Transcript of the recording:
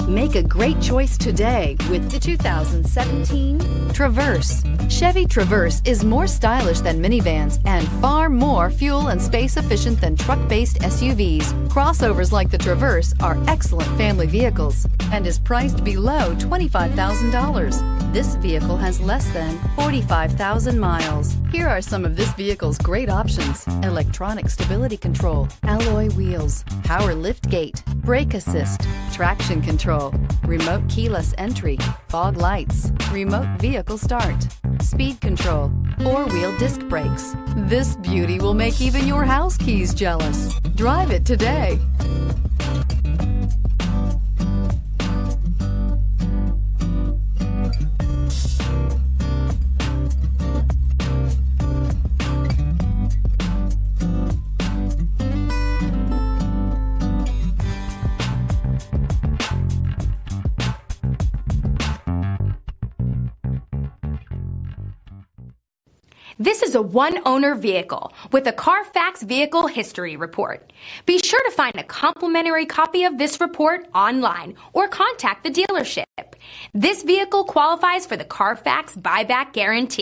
Make a great choice today with the 2017 Traverse. Chevy Traverse is more stylish than minivans and far more fuel and space efficient than truck-based SUVs. Crossovers like the Traverse are excellent family vehicles and is priced below $25,000. This vehicle has less than 45,000 miles. Here are some of this vehicle's great options: electronic stability control, alloy wheels, power lift gate, brake assist, traction control, remote keyless entry, fog lights, remote vehicle start, speed control, four-wheel disc brakes. This beauty will make even your house keys jealous. Drive it today. This is a one-owner vehicle with a Carfax Vehicle History Report. Be sure to find a complimentary copy of this report online or contact the dealership. This vehicle qualifies for the Carfax Buyback Guarantee.